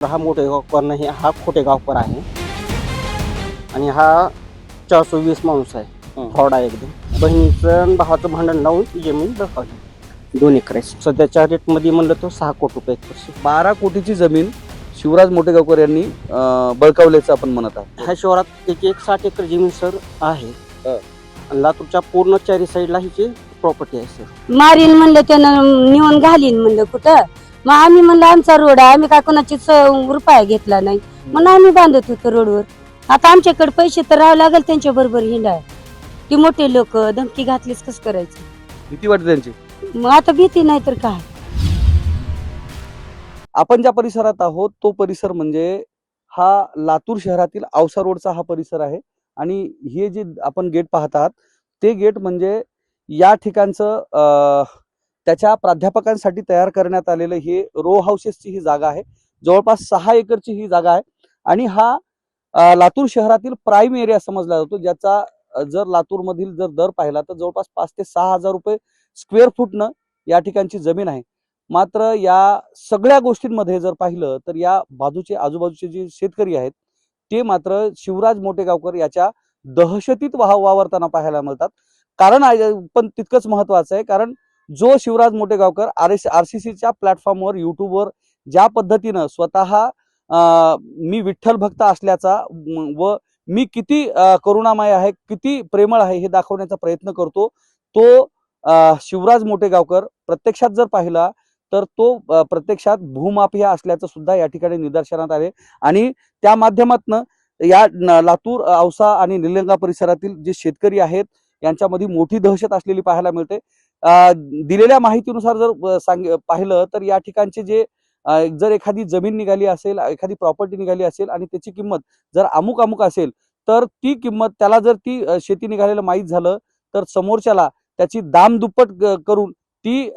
हा मोठेगावकर हे हा खोटेगावकर आहे आणि हा 420 माणूस आहे. फ्रॉड आहे एकदम. बहिणीचं आणि भावाचं भांडण लावून ती जमीन बळकावली 2 एकर. सध्याच्या रेटमध्ये म्हणलं तर 6 कोटी रुपये एकर. 12 कोटीची जमीन शिवराज मोठेगावकर यांनी बळकावल्याचं आपण म्हणत आहोत. ह्या शहरात एक 60 एकर जमीन सर आहे. आणि लातूरच्या पूर्ण 4 साईडला हिची प्रॉपर्टी आहे सर. मारीन म्हणलं त्यानं निवून घालीन म्हणलं कुठं. मग आम्ही म्हणलं आमचा रोड आहे, आम्ही काय कोणाची रुपया घेतला नाही म्हणून आम्ही बांधत होतो रोडवर. आता आमच्याकडे पैसे तर राहावं लागेल त्यांच्या बरोबर हिंडाय. ती मोठे लोक धमकी घातलीच कसं करायचं. भीती वाटते त्यांची. मग आता भीती नाही तर काय. आपण ज्या परिसरात आहोत तो परिसर म्हणजे हा लातूर शहरातील औसा रोडचा हा परिसर आहे. आणि हे जे आपण गेट पाहत आहात ते गेट म्हणजे या ठिकाणचं त्याच्या प्राध्यापकांसाठी तयार करण्यात आलेलं हे रो हाऊसेसची ही जागा आहे. जवळपास 6 एकरची ही जागा आहे आणि हा लातूर शहरातील प्राईम एरिया समजला जातो, ज्याचा जर लातूरमधील जर दर पाहिला तर जवळपास 5 ते 6 हजार रुपये स्क्वेअर फूटनं या ठिकाणची जमीन आहे. मात्र या सगळ्या गोष्टींमध्ये जर पाहिलं तर या बाजूचे आजूबाजूचे जे शेतकरी आहेत ते मात्र शिवराज मोठेगावकर याच्या दहशतीत वावरताना पाहायला मिळतात. कारण पण तितकंच महत्वाचं आहे, कारण जो शिवराज मोठेगावकर RCCच्या प्लॅटफॉर्मवर युट्यूबवर ज्या पद्धतीनं स्वतः मी विठ्ठल भक्त असल्याचा व मी किती करुणामय आहे, किती प्रेमळ आहे हे दाखवण्याचा प्रयत्न करतो, तो शिवराज मोठेगावकर प्रत्यक्षात जर पाहिला तर तो प्रत्यक्षात भूमाफिया असल्याचं सुद्धा या ठिकाणी निदर्शनात आले. आणि त्या माध्यमातून या लातूर, औसा आणि निलंगा परिसरातील जे शेतकरी आहेत यांच्यामध्ये मोठी दहशत असलेली पाहायला मिळते. दिलेल्या माहितीनुसार जर पाहिलं तर या ठिकाणचे जे जर एखादी जमीन निघाली असेल, एखादी प्रॉपर्टी निघाली असेल आणि त्याची किंमत जर अमुक असेल तर ती किंमत त्याला जर ती शेती निघालेलं माहीत झालं तर समोरच्याला त्याची दाम दुप्पट करून ती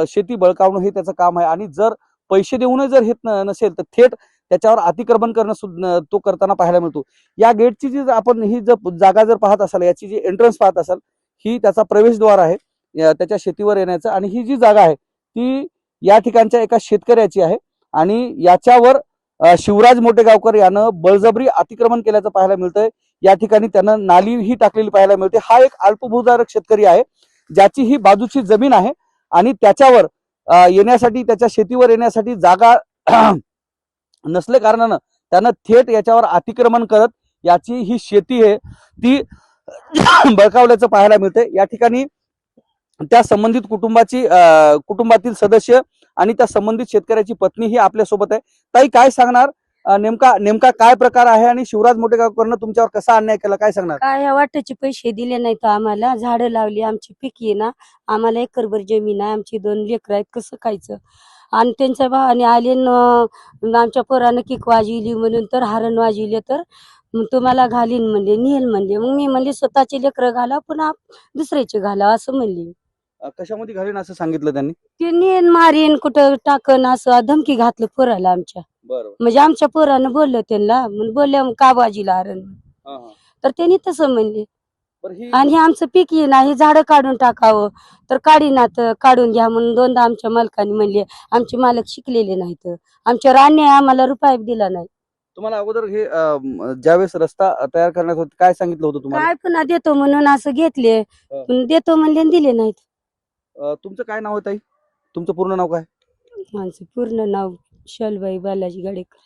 शेती बळकावणं हे त्याचं काम आहे. आणि जर पैसे देऊनही जर हेत नसेल तर थेट त्याच्यावर अतिक्रमण करणं सुद्धा तो करताना पाहायला मिळतो. या गेटची जी आपण ही जर जागा जर पाहत असाल, याची जी एंट्रन्स पाहत असाल ही त्याचा प्रवेशद्वार आहे त्याच्या शेतीवर येण्याचं. आणि ही जी जागा आहे ती या ठिकाणच्या एका शेतकऱ्याची आहे आणि याच्यावर शिवराज मोठेगावकर यानं बळजबरी अतिक्रमण केल्याचं पाहायला मिळतंय. या ठिकाणी त्यानं नाली ही टाकलेली पाहायला मिळते. हा एक अल्पभूधारक शेतकरी आहे ज्याची ही बाजूची जमीन आहे आणि त्याच्यावर येण्यासाठी, त्याच्या शेतीवर येण्यासाठी जागा नसले कारणानं त्यानं थेट याच्यावर अतिक्रमण करत याची ही शेती आहे ती बळकावल्याचं पाहायला मिळते. या ठिकाणी त्या संबंधित कुटुंबातील सदस्य आणि त्या संबंधित शेतकऱ्याची पत्नी ही आपल्यासोबत आहे. ताई, काय सांगणार नेमका काय प्रकार आहे आणि शिवराज मोठेगावकरनं तुमच्यावर कसा अन्याय केला, काय सांगणार? काय ह्या वाटाचे पैसे दिले नाहीत आम्हाला. झाडं लावली, आमची पिकी ना, आम्हाला एकरभर जमीन आहे, आमची 2 लेकरं आहेत, कसं खायचं. आणि त्यांच्या भावाने आले आमच्या पोरानं किक वाजविली म्हणून तर हरण वाजविले तर तुम्हाला घालीन म्हणले, नेल म्हणले. मग मी म्हणले स्वतःचे लेकरं घाला पुन्हा दुसऱ्याचे घाला असं म्हणले. कशामध्ये घालीन असं सांगितलं त्यांनी? ते नेन मारीन कुठं टाकन असं धमकी घातलं पोराला आमच्या. बरोबर. म्हणजे आमच्या पोरानं बोललं त्यांना, बोलल्या का बाजीला हरण, तर त्यांनी तसं म्हणले. आणि आमचं पीक ये ना, हे झाडं काढून टाकावं तर काढीनात, काढून घ्या म्हणून 2दा आमच्या मालकाने म्हणले. आमचे मालक शिकलेले नाहीत, आमच्यावर अन्याय आम्हाला रुपया दिला नाही. तुम्हाला अगोदर हे ज्यावेळेस रस्ता तयार करण्यात होते काय सांगितलं होतं तुम्हाला? काय पुन्हा देतो म्हणून असं घेतले, देतो म्हणले दिले नाहीत. तुमचं काय नाव आहे ताई? तुमचं पूर्ण नाव काय? माझं पूर्ण नाव शलबाई बालाजी गाडेकर.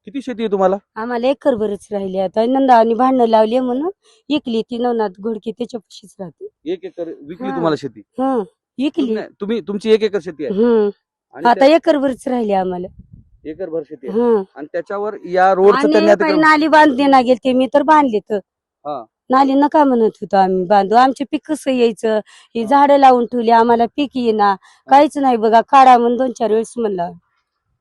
किती शेती आहे तुम्हाला? आम्हाला एकरभरच राहिले. आता नंदावानी भांडणं लावली म्हणून इकली. ती नवनाथ घोडके त्याच्यापाशीच राहते. 1 एकर विकली तुम्हाला शेती? इकली. तुमची 1 एकर शेती आहे आणि आता एकरभरच राहिले आम्हाला. एकरभर शेती आहे आणि त्याच्यावर या रोडचं त्यांनी नाली बांधले ना गेलते मी तर बांधले तर नाली नका म्हणत होतो आम्ही बांधू. आमचे पीक कसं यायचं, ही झाडं लावून ठेवली, आम्हाला पीक येईना, काहीच नाही बघा. काढा म्हणून 2-4 वेळेस म्हणला.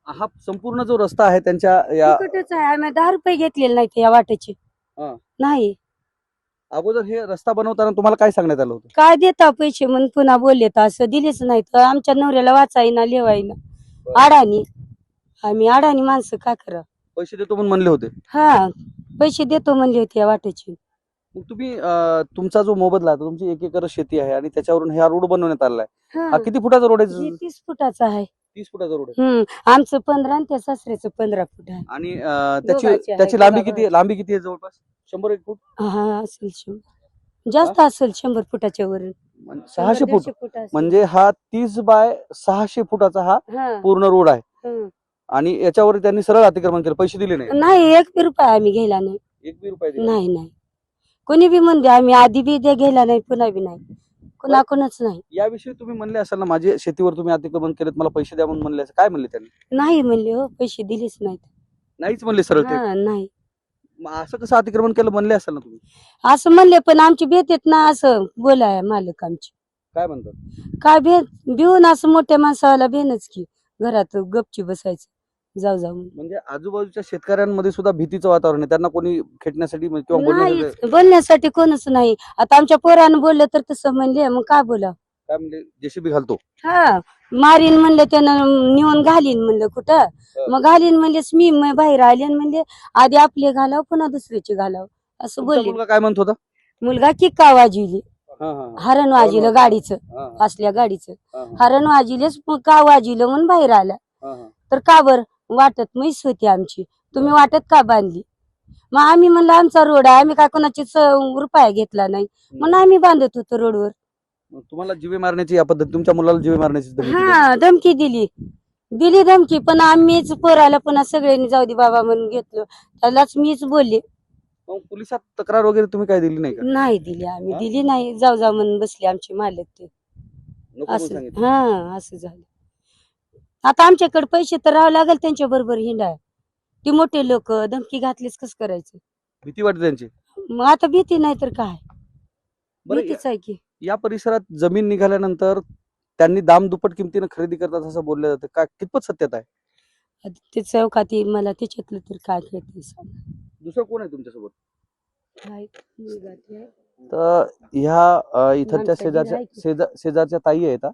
हा संपूर्ण जो रस्ता आहे त्यांच्या या कुठेच आहे, आम्ही 10 रुपये घेतलेले नाहीत या वाटेचे. नाही. अगोदर हे रस्ता बनवताना तुम्हाला काय सांगण्यात आलं होतं? काय देता पैसे म्हणून पुन्हा बोलले तर असं दिलेच नाही. तर आमच्या नवऱ्याला वाचायना लिवायना अडाणी, आम्ही अडाणी माणसं काय करा. पैसे देतो म्हणून म्हणले होते? पैसे देतो म्हणले होते या वाटेचे. मग तुम्ही तुमचा जो मोबदला आता तुमची 1 एकर शेती आहे आणि त्याच्यावरून हा रोड बनवण्यात आलाय, हा किती फुटाचा रोड आहे? 30 फुटाचा आहे. 30 फुटाचा रोड आहे. आमचं 15 आणि त्या सासऱ्याचं 15 फूट आहे. आणि दोघांचे आहे, त्याची लांबी दोघा किती आहे? लांबी किती आहे जवळपास? 100 एक फूट? हा असेल 100 जास्त असेल 100 फुटाच्या वरून 600 फूट 150 फूट असेल. म्हणजे हा 30 बाय 600 फुटाचा हा हा. पूर्ण रोड आहे. हं. आणि याच्यावर त्यांनी सरळ अतिक्रमण केलं, पैसे दिले नाही, नाही 1 बी रुपया आम्ही घ्यायला नाही. 1 बी रुपया दिला नाही नाही कोणी बी म्हणते आम्ही आधी बी द्या घ्यायला नाही पुन्हा बी नाही कोणाकोणच नाही. याविषयी तुम्ही म्हणले असाल ना, माझे शेतीवर तुम्ही अतिक्रमण केलेत, मला पैसे द्या म्हणून म्हणले, असं काय म्हणले त्यांनी? नाही म्हणले हो पैसे दिलेच नाहीत. नाहीच म्हणले सरळ ते. हा, नाही मग असं कसं अतिक्रमण केलं म्हणले असाल ना तुम्ही? असं म्हणले पण आमची भेट येत ना असं बोलाय मालक आमची काय म्हणतात? काय भिवून असं मोठ्या माणसाला भेनच की घरात गपची बसायचं जाऊ जाऊ म्हणून. म्हणजे आजूबाजूच्या शेतकऱ्यांमध्ये सुद्धा भीतीचं वातावरण आहे, त्यांना कोणी खेटण्यासाठी किंवा बोलण्यासाठी नाही बोलण्यासाठी कोणच नाही. आता आमच्या पोरानं बोललं तर तसं म्हणले मग काय बोला. काय म्हणले? जेसीबी घालतो. हा मारीन म्हणलं त्यानं नेऊन घालीन म्हणलं कुठं मग घालीन म्हणलेस मी बाहेर आले आणि म्हणले आधी आपले घालाव पुन्हा दुसऱ्याचे घालाव असं तुमचा बोलले. मुलगा काय म्हणत होता? मुलगा की का वाजविली हरण वाजिलं गाडीचं असल्या गाडीचं हरण वाजिलेच मग का वाजिलं म्हणून बाहेर आला. तर का बर वाटत म्हैस होती आमची तुम्ही वाटत का बांधली. मग आम्ही म्हणलं आमचा रोड आहे आम्ही काय कोणाची रुपया घेतला नाही म्हणून आम्ही बांधत होतो रोडवर. तुम्हाला जीवे मारण्याची या पद्धत, तुमच्या मुलाला जीवे मारण्याची धमकी दिली? हा धमकी दिली धमकी पण आम्हीच पोराला पुन्हा सगळ्यांनी जाऊ दे बाबा म्हणून घेतलं त्यालाच मीच बोलले. मग पोलिसात तक्रार वगैरे तुम्ही काय दिली नाही का? नाही दिली आम्ही दिली नाही जाऊ जाऊ म्हणून बसले आमचे मालक ते नको म्हणून असं. सांगितलं? हा असं झालं. आता आमच्याकडे पैसे तर राहावं लागेल त्यांच्या बरोबर हिंडाय. ती मोठे लोक धमकी घातलीच कस करायचं. भीती वाटते त्यांची. मग आता भीती नाही तर काय बरं, भीतीच आहे की. या परिसरात जमीन निघाल्यानंतर त्यांनी दाम दुप्पट किमतीनं खरेदी करतात असं बोललं जातं, काय कितपत सत्यता आहे? आता ते चौकाती मला त्याच्यातलं तर काय कळते सांग. दुसरं कोण आहे तुमच्यासोबत? काय मुलगा ते आहे. तर ह्या इथलच्या आमच्या शेजारच्या गिऱ्हाईक. शेजारच्या ताई आहेत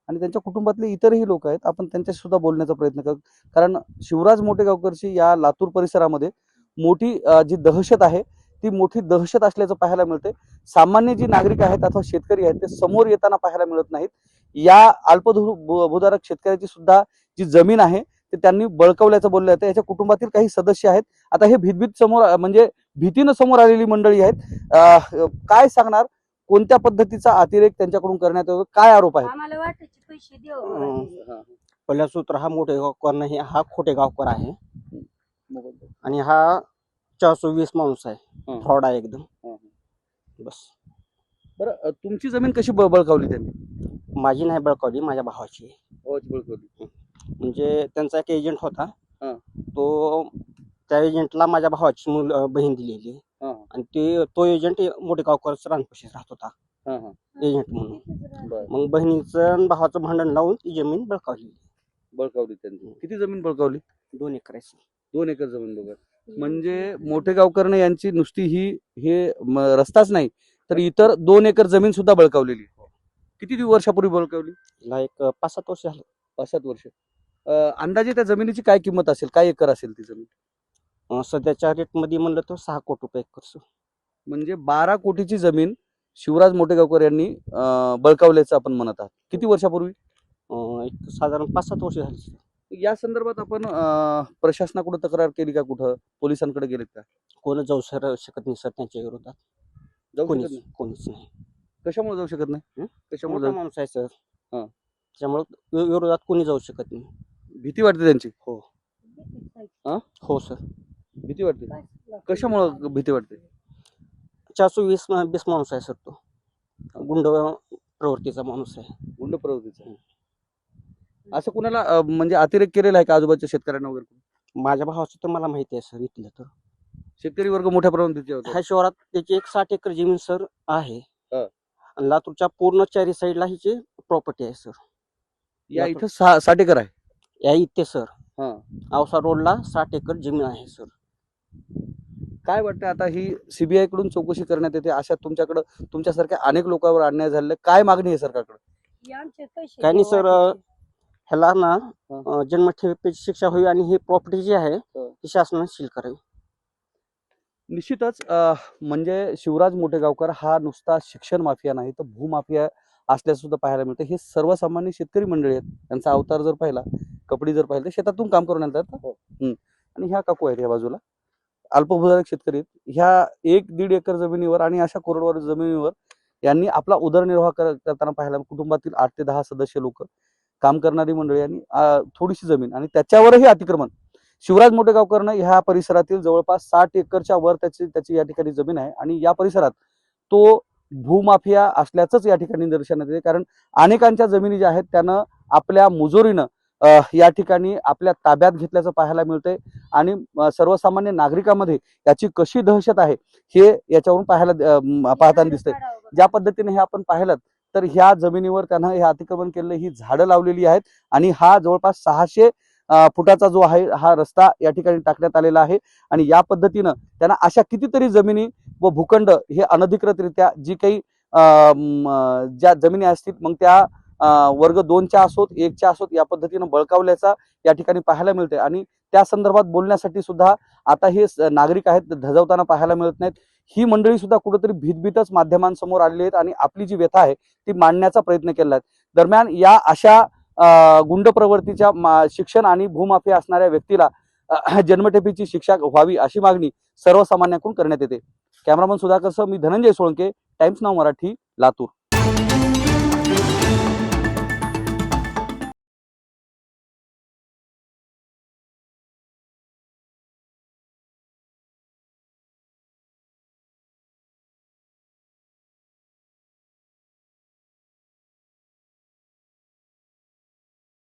आणि त्यांच्या कुटुंबातले इतरही लोक आहेत. आपण त्यांच्याशी सुद्धा बोलण्याचा प्रयत्न करू, कारण शिवराज मोठेगावकरची या लातूर परिसरामध्ये मोठी जी दहशत आहे ती मोठी दहशत असल्याचं पाहायला मिळते. सामान्य जी नागरिक आहेत अथवा शेतकरी आहेत ते समोर येताना पाहायला मिळत नाहीत. या भूधारक शेतकऱ्याची सुद्धा जी जमीन आहे ते त्यांनी बळकावल्याचं बोललं जातं. याच्या कुटुंबातील काही सदस्य आहेत. आता हे भीतभीत समोर म्हणजे भीतीनं समोर आलेली मंडळी आहेत. काय सांगणार, कोणत्या पद्धतीचा अतिरेक त्यांच्याकडून करण्यात येतो, काय आरोप आहेत? आम्हाला वाटायचे पैसे देऊ. पहिला सूत्र हा मोठेगावकर नाही हा खोटेगावकर आहे आणि हा 420 माणूस आहे फ्रॉड आहे एकदम. बस. बरं, तुमची जमीन कशी बळकावली त्यांनी? माझी नाही बळकावली माझ्या भावाची आहे. बळकावली म्हणजे त्यांचा एक एजंट होता हा. तो त्या एजंटला माझ्या भावाची बहीण दिलेली आणि तो एजंट मोठेगावकर रानपाशीच राहत होता एजंट म्हणून. मग बहिणीचं आणि भावाचं भांडण लावून ती जमीन बळकावली त्यांनी. किती जमीन बळकावली? 2 एकर आहे. 2 एकर जमीन बघा. म्हणजे मोठेगावकरने यांची नुसती हे रस्ताच नाही तर इतर 2 एकर जमीन सुद्धा बळकावलेली. किती वर्षापूर्वी बळकावली? तिला एक 5-7 वर्ष झालं. 5-7 वर्ष. अंदाजे त्या जमिनीची काय किंमत असेल, काय एकर असेल ती जमीन? सध्याच्या रेट मध्ये म्हणलं तर 6 कोटी रुपये एकर. म्हणजे 12 कोटीची जमीन शिवराज मोठेगावकर यांनी बळकावल्याचं आपण म्हणत आहात. किती वर्षापूर्वी? एक साधारण 5-7 वर्ष झाली. या संदर्भात आपण प्रशासनाकडे तक्रार केली का? कुठं पोलिसांकडे गेलेत का? कोण जाऊ शकत नाही सर त्यांच्या विरोधात. कोणीच नाही. कशामुळे जाऊ शकत नाही? कशामुळे माणूस आहे सर. हा. त्यामुळे विरोधात कोणी जाऊ शकत नाही. भीती वाटते त्यांची? हो सर भीती वाटते. कशामुळे भीती वाटते? 420 माणूस आहे सर. तो गुंड प्रवृत्तीचा माणूस आहे. गुंड प्रवृत्तीचा. असं कुणाला म्हणजे अतिरेक केलेला आहे का आजूबाजूच्या शेतकऱ्यांना वगैरे? माझ्या भावाचं तर मला माहिती आहे सर. इथलं तर शेतकरी वर्ग मोठ्या प्रमाणात ह्या शहरात त्याची एक 60 एकर जमीन सर आहे. आणि लातूरच्या पूर्ण 4 साईडला हिची प्रॉपर्टी आहे सर. या इथं 60 एकर आहे. या इथे सर औसा रोडला 60 एकर जमीन आहे सर. काय वाटतं आता ही सीबीआय कडून चौकशी करण्यात येते, अशा तुमच्याकडे तुमच्यासारख्या अनेक लोकांवर अन्याय झालेला, काय मागणी आहे सरकारकडे? काय नाही सर, ह्याला ना जन्मठेपेची शिक्षा होईल आणि ही प्रॉपर्टी जी आहे ती शासनाने सील करावी. निश्चितच म्हणजे शिवराज मोठेगावकर हा नुसता शिक्षण माफिया नाही तर भूमाफिया असल्याचं सुद्धा पाहायला मिळतं. हे सर्वसामान्य शेतकरी मंडळी आहेत. त्यांचा अवतार जर पाहिला, कपडे जर पाहिले, शेतातून काम करून येतात. आणि ह्या काकू आहेत या बाजूला, अल्पभूधारक शेतकरी आहेत. ह्या 1-1.5 एकर जमिनीवर आणि अशा कोरडवाहू जमिनीवर यांनी आपला उदरनिर्वाह करताना पाहायला. कुटुंबातील 8 ते 10 सदस्य लोक, काम करणारी मंडळी आणि थोडीशी जमीन आणि त्याच्यावरही अतिक्रमण. शिवराज मोठेगावकरनं ह्या परिसरातील जवळपास 60 एकरच्या वर त्याची या ठिकाणी जमीन आहे आणि या परिसरात तो भूमाफिया असल्याचंच या ठिकाणी निदर्शनात येते. कारण अनेकांच्या जमिनी ज्या आहेत त्यानं आपल्या मुजोरीनं या ठिकाणी आपल्या ताब्यात घेतल्याचं पाहायला मिळतंय आणि सर्वसामान्य नागरिकांमध्ये याची कशी दहशत आहे हे याच्यावरून पाहताना दिसतंय. ज्या पद्धतीने हे आपण पाहिलं तर ह्या जमिनीवर त्यानं हे अतिक्रमण केलेलं, ही झाडं लावलेली आहेत आणि हा जवळपास 600 फुटाचा जो आहे हा रस्ता या ठिकाणी टाकण्यात आलेला आहे. आणि या पद्धतीनं त्यांना अशा कितीतरी जमिनी व भूखंड हे अनधिकृतरित्या जी काही ज्या जमिनी असतील मग त्या वर्ग 2च्या असोत 1च्या असोत या पद्धतीनं बळकावल्याचा या ठिकाणी पाहायला मिळते. आणि त्या संदर्भात बोलण्यासाठी सुद्धा आता हे नागरिक आहेत धजावताना पाहायला मिळत नाहीत. ही मंडळी सुद्धा कुठेतरी भीतभीतच माध्यमांसमोर आलेली आहेत आणि आपली जी व्यथा आहे ती मांडण्याचा प्रयत्न केला आहे. दरम्यान या अशा गुंड प्रवृत्तीच्या शिक्षण आणि भूमाफिया असणाऱ्या व्यक्तीला जन्मठेपेची शिक्षा व्हावी अशी मागणी सर्वसामान्यांकडून करण्यात येते. कॅमेरामन सुधाकरसह मी धनंजय सोळंके, टाइम्स नाव मराठी, लातूर.